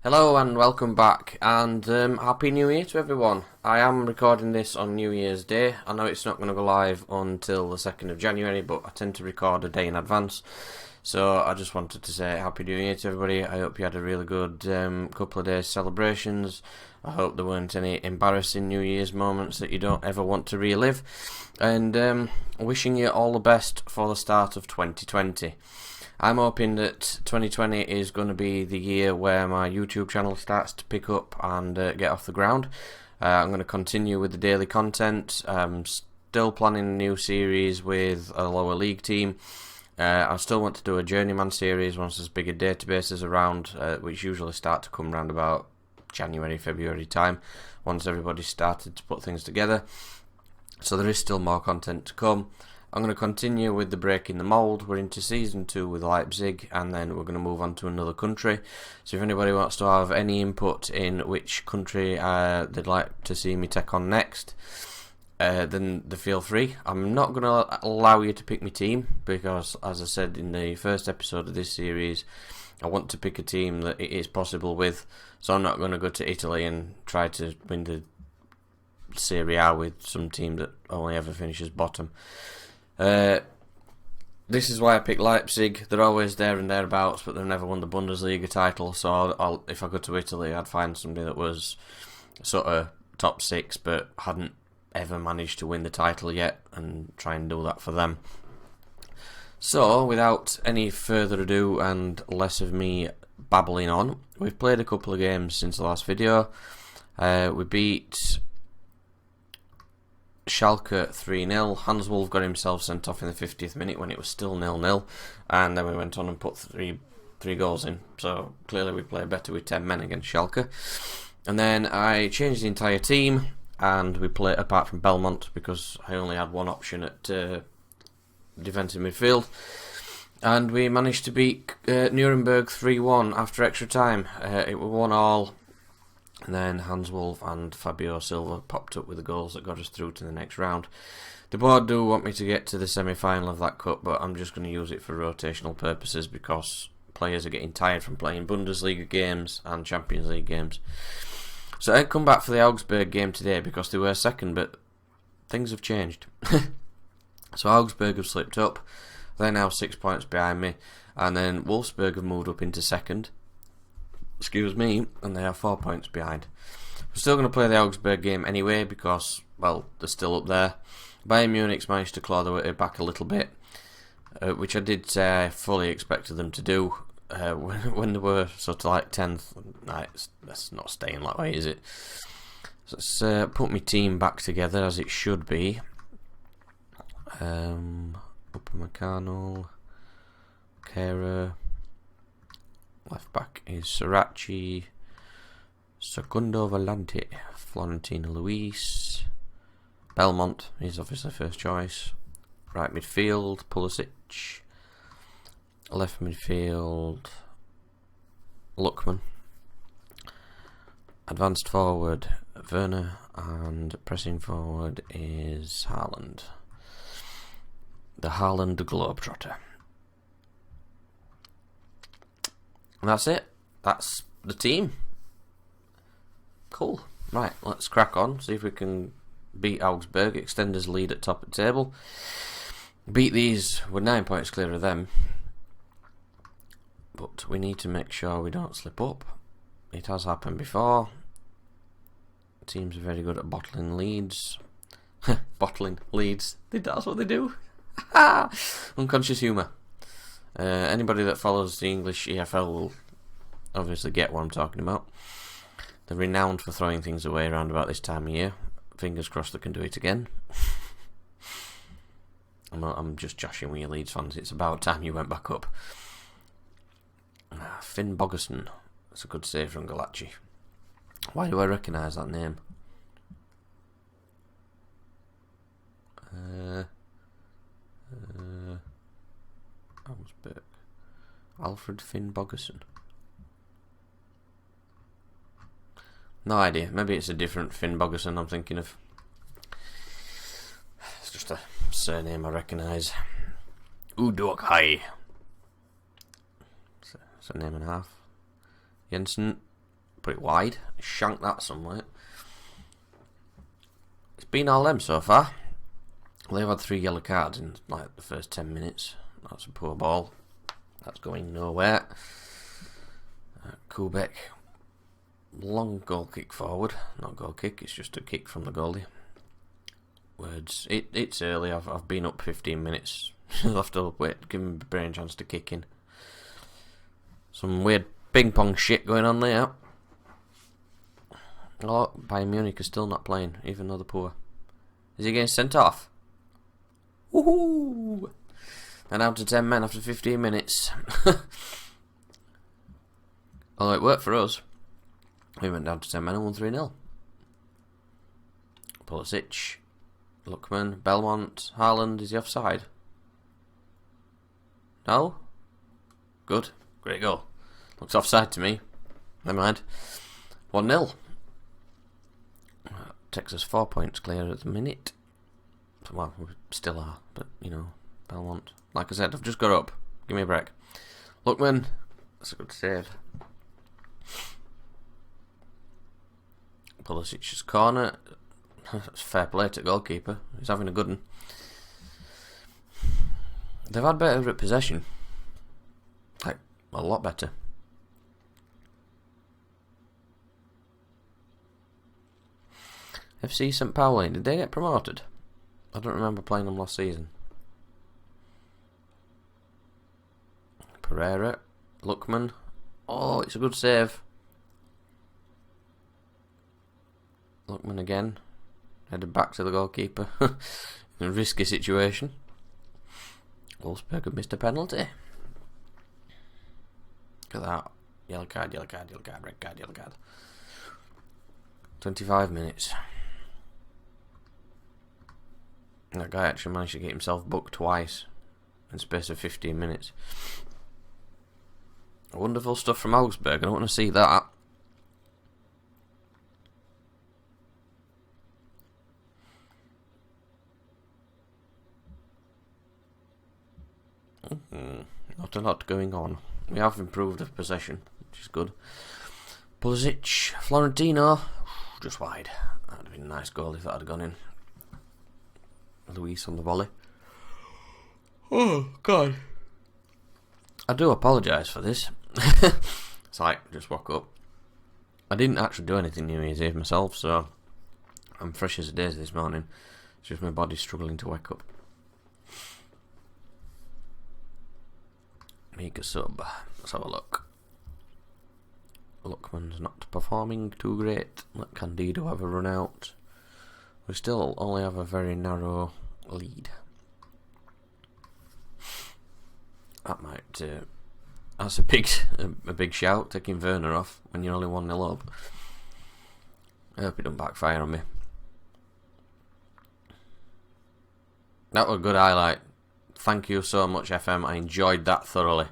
Hello and welcome back, and Happy New Year to everyone. I am recording this on New Year's Day. I know it's not going to go live until the 2nd of January, but I tend to record a day in advance. So I just wanted to say Happy New Year to everybody. I hope you had a really good couple of days celebrations. I hope there weren't any embarrassing New Year's moments that you don't ever want to relive. And wishing you all the best for the start of 2020. I'm hoping that 2020 is going to be the year where my YouTube channel starts to pick up and get off the ground. I'm going to continue with the daily content. I'm still planning a new series with a lower league team. I still want to do a journeyman series once there's bigger databases around, which usually start to come around about January, February time, once everybody's started to put things together. So there is still more content to come. I'm going to continue with the Breaking the Mould. We're into Season 2 with Leipzig, and then we're going to move on to another country. So if anybody wants to have any input in which country they'd like to see me take on next, then feel free. I'm not going to allow you to pick my team, because as I said in the first episode of this series, I want to pick a team that it is possible with. So I'm not going to go to Italy and try to win the Serie A with some team that only ever finishes bottom. This is why I picked Leipzig. They're always there and thereabouts, but they've never won the Bundesliga title. So if I go to Italy, I'd find somebody that was sort of top 6, but hadn't ever managed to win the title yet, and try and do that for them. So, without any further ado and less of me babbling on, we've played a couple of games since the last video. We beat Schalke 3-0. Hans Wolf got himself sent off in the 50th minute when it was still 0-0, and then we went on and put three goals in. So clearly we play better with 10 men against Schalke. And then I changed the entire team, and we played apart from Belmont because I only had one option at defensive midfield, and we managed to beat Nuremberg 3-1 after extra time. It was 1-1. And then Hans Wolf and Fabio Silva popped up with the goals that got us through to the next round. The board do want me to get to the semi-final of that cup, but I'm just going to use it for rotational purposes because players are getting tired from playing Bundesliga games and Champions League games. So I'd come back for the Augsburg game today because they were second, but things have changed. So Augsburg have slipped up. They're now 6 points behind me, and then Wolfsburg have moved up into second. Excuse me, and they are 4 points behind. We're still going to play the Augsburg game anyway because, well, they're still up there. Bayern Munich's managed to claw their way back a little bit, which I did say I fully expected them to do when they were sort of like 10th. That's not staying that way, is it? So let's put my team back together as it should be. Upamecano, Kehrer. Left back is Sirachi, Secundo Volante, Florentino Luis, Belmont is obviously first choice. Right midfield, Pulisic. Left midfield, Luckman. Advanced forward, Werner, and pressing forward is Haaland. The Haaland Globetrotter. And that's it. That's the team. Cool. Right, let's crack on. See if we can beat Augsburg, extend his lead at top of the table. Beat these. We're 9 points clear of them. But we need to make sure we don't slip up. It has happened before. Teams are very good at bottling leads. Bottling leads. That's what they do. Unconscious humour. Anybody that follows the English EFL will obviously get what I'm talking about. They're renowned for throwing things away around about this time of year. Fingers crossed they can do it again. I'm just joshing with you Leeds fans. It's about time you went back up. Finn Bogerson. That's a good save from Galachi. Why do I recognise that name? Augsburg. Alfred Finn Bogerson. No idea. Maybe it's a different Finn Bogerson I'm thinking of. It's just a surname I recognise. Udokai. It's a name and a half. Jensen. put it wide. Shank that somewhere. It's been all them so far. They've had 3 yellow cards in like the first 10 minutes. That's a poor ball. That's going nowhere. Kubek. Long goal kick forward. Not goal kick, it's just a kick from the goalie. Words. It's early. I've been up 15 minutes. I'll have to wait, give him a brain chance to kick in. Some weird ping pong shit going on there. Oh, Bayern Munich is still not playing, even though they're poor. Is he getting sent off? Woohoo! And down to 10 men after 15 minutes. Although it worked for us. We went down to 10 men and won 3-0. Pulisic, Lookman, Belmont, Haaland. Is he offside? No? Good. Great goal. Looks offside to me. Never mind. 1-0. Takes us 4 points clear at the minute. Well, we still are, but, you know, Belmont. Like I said, I've just got up. Give me a break. Lookman. That's a good save. Pulisic's corner. That's fair play to goalkeeper. He's having a good one. They've had better at possession. Like, a lot better. FC St. Pauli, did they get promoted? I don't remember playing them last season. Pereira, Lookman. Oh, it's a good save. Lookman again. Headed back to the goalkeeper. In a risky situation. Wolfsburg have missed a penalty. Look at that. Yellow card, yellow card, yellow card, red card, yellow card. 25 minutes. That guy actually managed to get himself booked twice in the space of 15 minutes. Wonderful stuff from Augsburg. I don't want to see that. Not a lot going on. We have improved the possession, which is good. Pulisic, Florentino, just wide. That would have been a nice goal if that had gone in. Luis on the volley. Oh, God. I do apologise for this. It's like, just woke up. I didn't actually do anything New Year's Eve myself, so I'm fresh as a daisy this morning. It's just my body's struggling to wake up. Make a sub. Let's have a look. Lookman's not performing too great. Let Candido have a run out. We still only have a very narrow lead. That might. That's a big shout, taking Werner off when you're only 1-0 up. I hope it don't backfire on me. That was a good highlight. Thank you so much, FM. I enjoyed that thoroughly.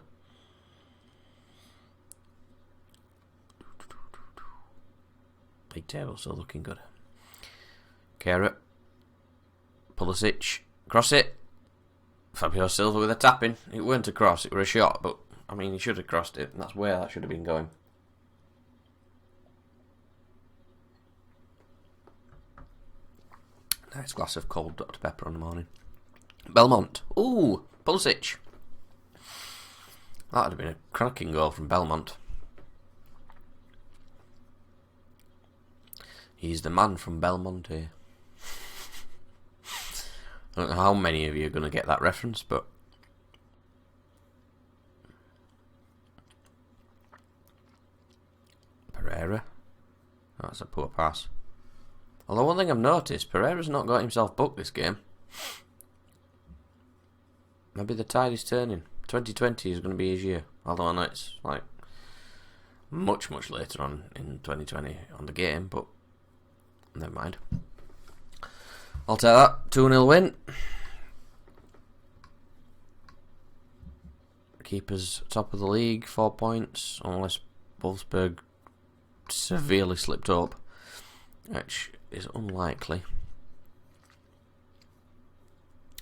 Big table still looking good. Carrot. Pulisic. Cross it. Fabio Silva with a tapping. It weren't a cross, it was a shot, but I mean, he should have crossed it. And that's where that should have been going. Nice glass of cold Dr. Pepper on the morning. Belmont. Ooh, Pulisic. That would have been a cracking goal from Belmont. He's the man from Belmont here. I don't know how many of you are going to get that reference, but Pereira. That's a poor pass. Although one thing I've noticed, Pereira's not got himself booked this game. Maybe the tide is turning. 2020 is going to be his year. Although I know it's like much later on in 2020 on the game, but never mind. I'll take that. 2-0 win. Keepers top of the league, 4 points, unless Wolfsburg severely slipped up, which is unlikely.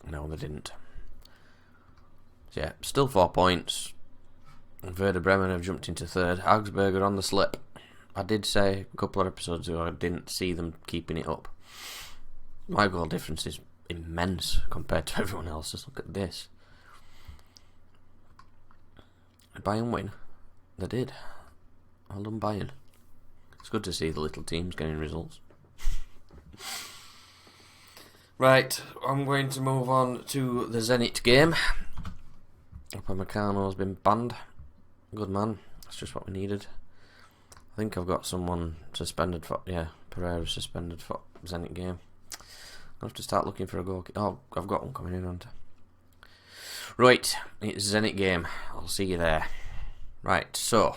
No, they didn't. So yeah, still 4 points. Werder Bremen have jumped into third. Augsburg are on the slip. I did say a couple of episodes ago I didn't see them keeping it up. My goal difference is immense compared to everyone else. Just look at this. Bayern win. They did. Well done, Bayern. It's good to see the little teams getting results. Right, I'm going to move on to the Zenit game. Upamecano's been banned. Good man. That's just what we needed. I think I've got someone suspended for... Yeah, Pereira suspended for Zenit game. I'll have to start looking for a goal. Oh, I've got one coming in, haven't I? Right, it's Zenit game. I'll see you there. Right, so...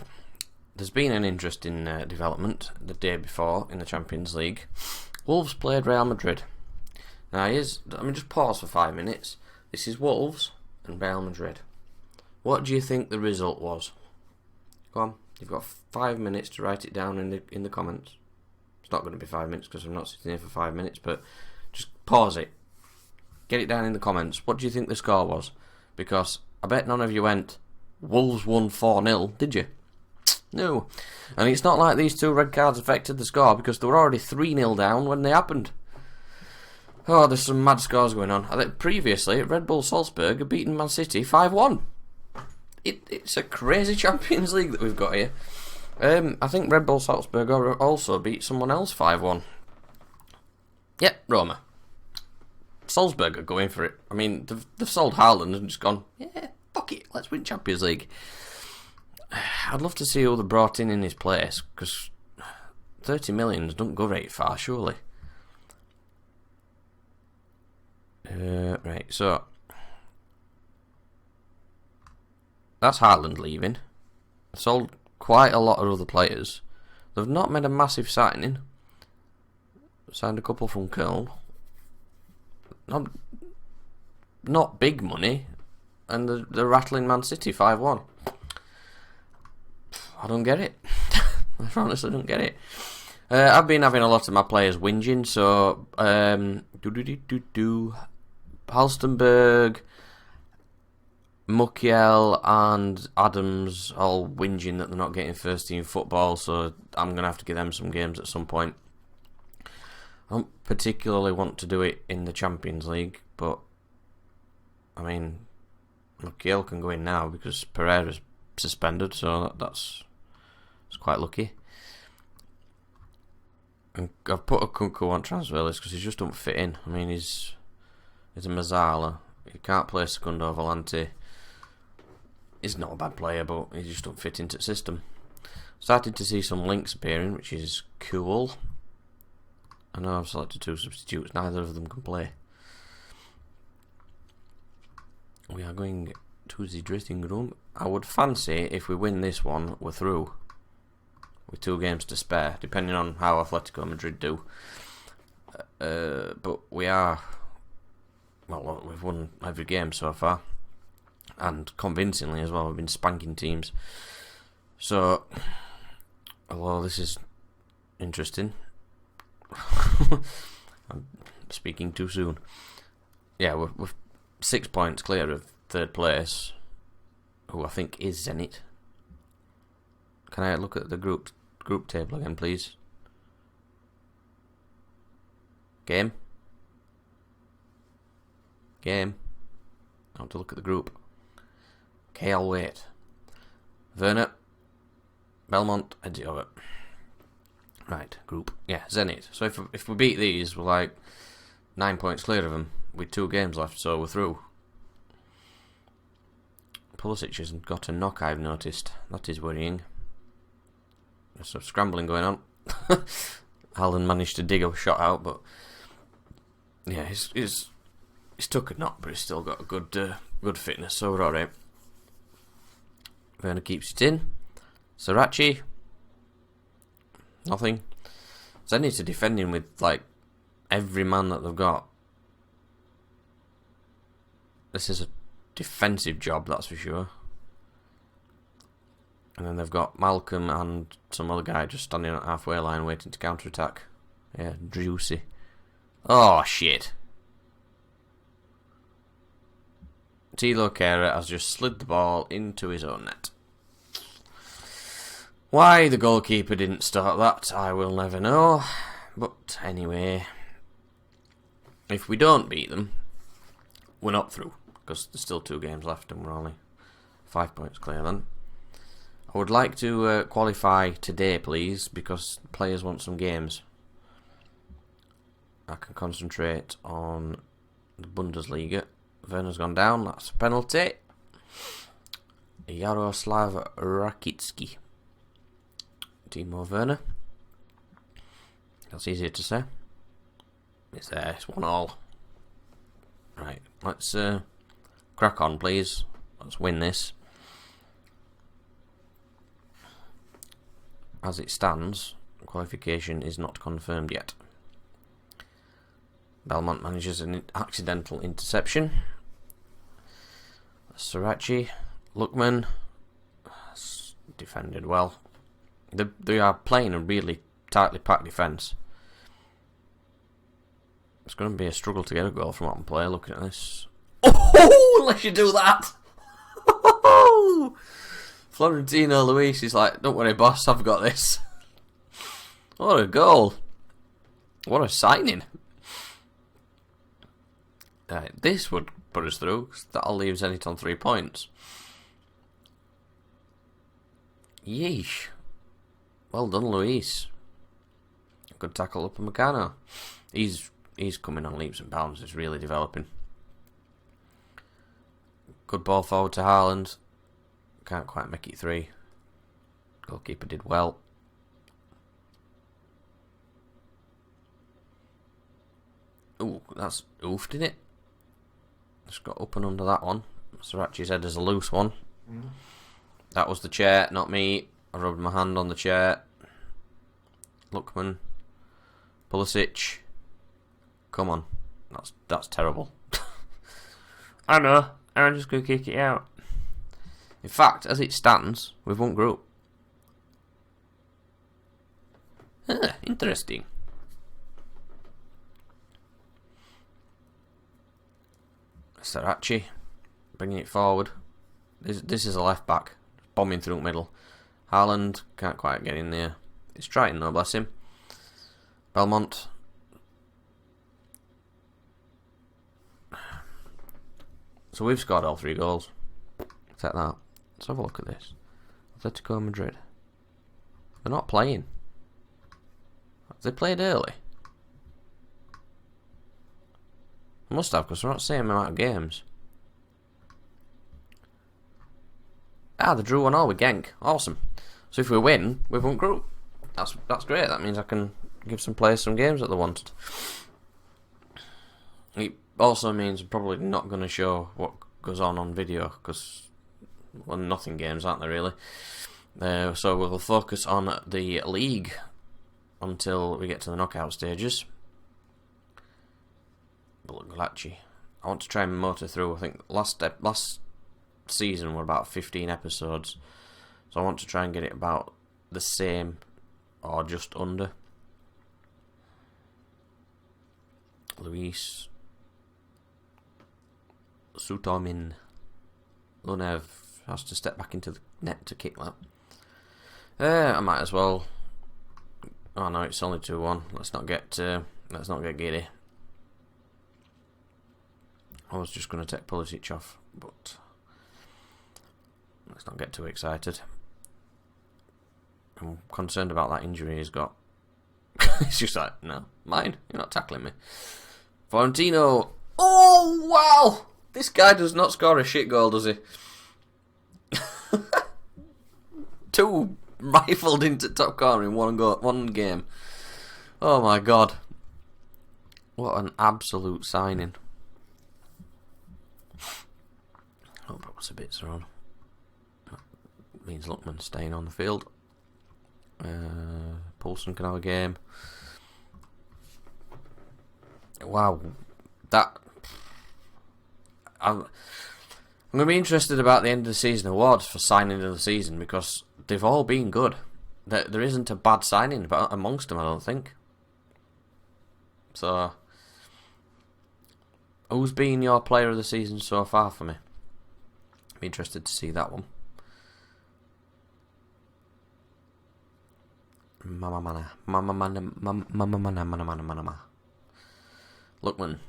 There's been an interesting development the day before in the Champions League. Wolves played Real Madrid. Now, let me just pause for 5 minutes. This is Wolves and Real Madrid. What do you think the result was? Go on, you've got 5 minutes to write it down in the comments. It's not going to be 5 minutes because I'm not sitting here for 5 minutes, but just pause it. Get it down in the comments. What do you think the score was? Because I bet none of you went, Wolves won 4-0, did you? No. And it's not like these 2 red cards affected the score because they were already 3-0 down when they happened. Oh, there's some mad scores going on. I think previously, Red Bull Salzburg had beaten Man City 5-1. It's a crazy Champions League that we've got here. I think Red Bull Salzburg also beat someone else 5-1. Yep, Roma. Salzburg are going for it. I mean, they've sold Haaland and just gone, yeah, fuck it, let's win Champions League. I'd love to see who they brought in his place, because 30 million don't go very far, surely. Right, so that's Haaland leaving. Sold quite a lot of other players. They've not made a massive signing. Signed a couple from Köln. Not big money, and they're rattling Man City 5-1. I don't get it. I honestly don't get it. I've been having a lot of my players whinging, so Halstenberg, Mukiel and Adams all whinging that they're not getting first team football, so I'm going to have to give them some games at some point. I don't particularly want to do it in the Champions League, but I mean, Mukiel can go in now because Pereira's suspended, so that's quite lucky. And I've put a Kunku on transfer list because he just don't fit in. I mean, he's a Mazzala. He can't play Secundo Volante. He's not a bad player, but he just don't fit into the system. Started to see some links appearing, which is cool. I know I've selected 2 substitutes. Neither of them can play. We are going to the dressing room. I would fancy if we win this one, we're through. With 2 games to spare, depending on how Atletico Madrid do. But we are... Well, we've won every game so far. And convincingly as well, we've been spanking teams. So, although this is interesting. I'm speaking too soon. Yeah, we're 6 points clear of 3rd place, who I think is Zenit. Can I look at the group table again, please? Game. I want to look at the group. Okay, I'll wait. Werner, Belmont, Ediover. Right, group. Yeah, Zenit. So if we beat these, we're like 9 points clear of them with 2 games left, so we're through. Pulisic hasn't got a knock, I've noticed. That is worrying. There's some scrambling going on. Haaland managed to dig a shot out, but yeah, he's took a knock, but he's still got a good fitness, so we're alright. Werner keeps it in. Srirachi, nothing. Zenit are defending with like every man that they've got. This is a defensive job, that's for sure. And then they've got Malcolm and some other guy just standing at halfway line waiting to counter-attack. Yeah, juicy. Oh, shit. Tilo Kehrer has just slid the ball into his own net. Why the goalkeeper didn't start that, I will never know. But anyway, if we don't beat them, we're not through, because there's still 2 games left and we're only 5 points clear then. I would like to qualify today, please, because players want some games. I can concentrate on the Bundesliga. Werner's gone down, that's a penalty. Jaroslav Rakicki. Timo Werner. That's easier to say. It's there, it's 1-1. Right, let's crack on, please. Let's win this. As it stands, qualification is not confirmed yet. Belmont manages an accidental interception. Srirachi, Lookman, defended well. They are playing a really tightly packed defence. It's going to be a struggle to get a goal from one player looking at this. Oh, unless you do that. Florentino Luis is like, don't worry boss, I've got this. What a goal. What a signing. This would put us through, because that'll leave Zenit on 3 points. Yeesh. Well done, Luis. Good tackle up Upamecano. He's coming on leaps and bounds. He's really developing. Good ball forward to Haaland. Can't quite make it 3. Goalkeeper did well. Ooh, that's oofed, didn't it? Just got up and under that one. Srirachi's head is a loose one. That was the chair, not me. I rubbed my hand on the chair. Lookman. Pulisic. Come on. That's terrible. I know. I'm just going to kick it out. In fact, as it stands, we've won group. Interesting. Srirachi. Bringing it forward. This is a left back. Bombing through the middle. Haaland can't quite get in there. He's trying though, bless him. Belmont. So we've scored all 3 goals. Take that. Let's have a look at this. Atletico Madrid. They're not playing. Have they played early? Must have, because we're not the same amount of games. They drew 1-1 with Genk. Awesome. So if we win, we've won group. That's great. That means I can give some players some games that they wanted. It also means I'm probably not going to show what goes on video, because well, nothing games, aren't they really? So we'll focus on the league until we get to the knockout stages. Galachi. I want to try and motor through. I think last season were about 15 episodes, so I want to try and get it about the same or just under. Luis Sutomin. Lunev has to step back into the net to kick that. I might as well. Oh no, it's only 2-1. Let's not get giddy. I was just going to take Pulisic off, but let's not get too excited. I'm concerned about that injury he's got. It's just like, no, mine. You're not tackling me. Florentino. Oh, wow! This guy does not score a shit goal, does he? 2 rifled into top corner in one game. Oh my god. What an absolute signing. Hope that was a bit thrown. That means Lookman staying on the field. Poulsen can have a game. Wow. I'm going to be interested about the end of the season awards for signing of the season, because they've all been good. There isn't a bad signing amongst them, I don't think. So, who's been your player of the season so far for me? Be interested to see that one. Mama mana. Mama mana. Mama mana. Mana mana mana mana. Lookman.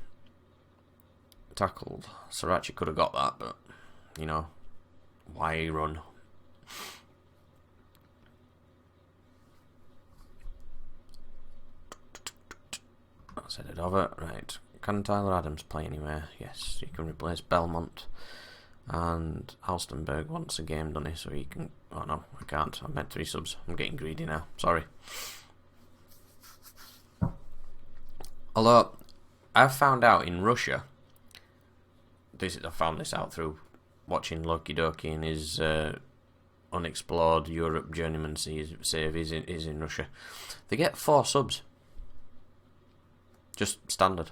Tackled. Sriracha could have got that, but, you know, why run? Let's head it over. Right. Can Tyler Adams play anywhere? Yes, he can replace Belmont. And Alstenberg wants a game, doesn't he? So he can... Oh no, I can't. I meant 3 subs. I'm getting greedy now. Sorry. Although, I've found out in Russia... I found this out through watching Loki Doki and his Unexplored Europe Journeyman save is in Russia. They get 4 subs. Just standard.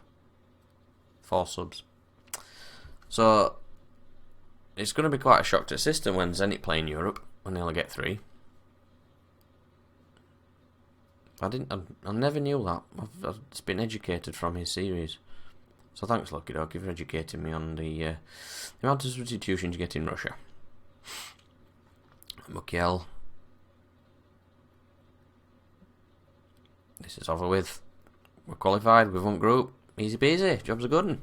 4 subs. So... It's going to be quite a shock to the system when Zenit play in Europe, when they only get 3. I never knew that. I've just been educated from his series. So thanks, Lucky Dog, for educating me on the amount of substitutions you get in Russia. Mukiel. This is over with. We're qualified, we've won group. Easy peasy, job's a good one.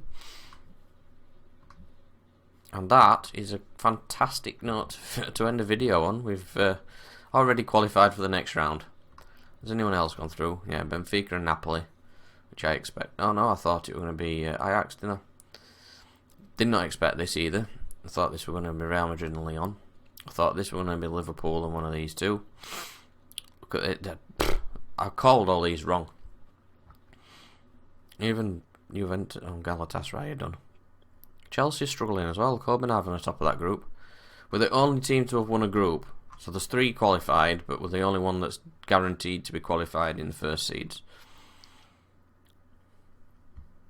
And that is a fantastic note to end the video on. We've already qualified for the next round. Has anyone else gone through? Yeah, Benfica and Napoli, which I expect. Oh no, I thought it was going to be Ajax, didn't I? Did not expect this either. I thought this was going to be Real Madrid and Lyon. I thought this was going to be Liverpool and one of these two. Look at it. I called all these wrong. Even Juventus and Galatasaray are done. Chelsea struggling as well. Copenhagen on the top of that group. We're the only team to have won a group. So there's 3 qualified, but we're the only one that's guaranteed to be qualified in the first seeds.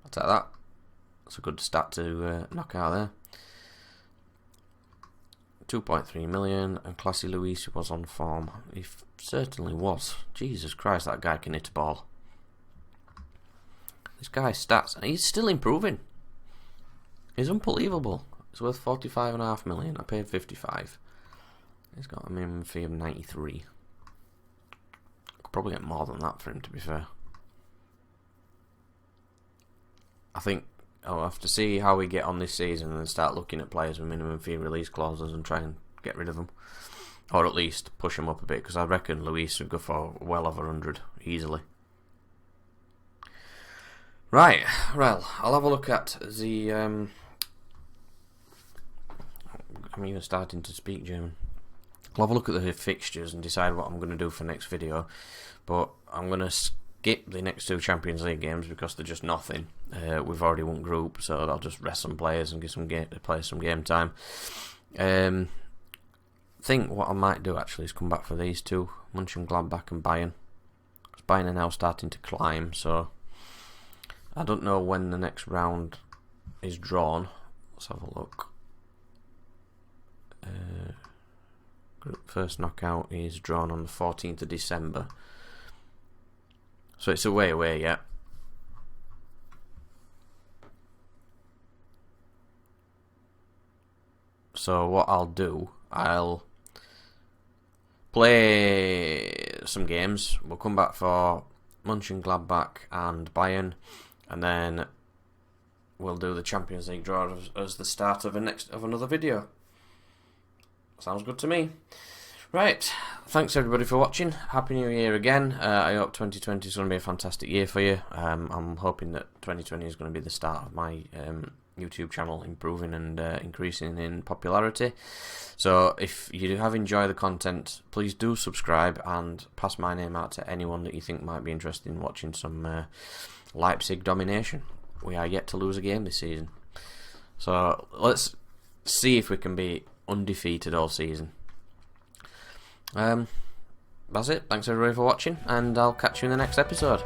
I'll take that. That's a good stat to knock out there. 2.3 million, and Classy Luis was on form. He certainly was. Jesus Christ, that guy can hit a ball. This guy's stats, and he's still improving. He's unbelievable. It's worth 45.5 million. I paid 55. He's got a minimum fee of 93. I could probably get more than that for him, to be fair. I think I'll have to see how we get on this season and then start looking at players with minimum fee release clauses and try and get rid of them. Or at least push them up a bit, because I reckon Luis would go for well over 100 easily. Right, well, I'll have a look at the... I'm even starting to speak German. I'll have a look at the fixtures and decide what I'm going to do for next video. But I'm going to skip the next 2 Champions League games because they're just nothing. We've already won group, so I'll just rest some players and get some play some game time. I think what I might do actually is come back for these 2, Mönchengladbach and Bayern. Because Bayern are now starting to climb, so I don't know when the next round is drawn. Let's have a look. Group first knockout is drawn on the 14th of December. So it's a way away yet. So what I'll do, I'll play some games. We'll come back for Mönchengladbach and Bayern, and then we'll do the Champions League draw as the start of another video. Sounds good to me. Right, thanks everybody for watching. Happy New Year again. I hope 2020 is going to be a fantastic year for you. I'm hoping that 2020 is going to be the start of my YouTube channel improving and increasing in popularity. So if you have enjoyed the content, please do subscribe and pass my name out to anyone that you think might be interested in watching some Leipzig domination. We are yet to lose a game this season. So let's see if we can be undefeated all season. That's it. Thanks everybody for watching, and I'll catch you in the next episode.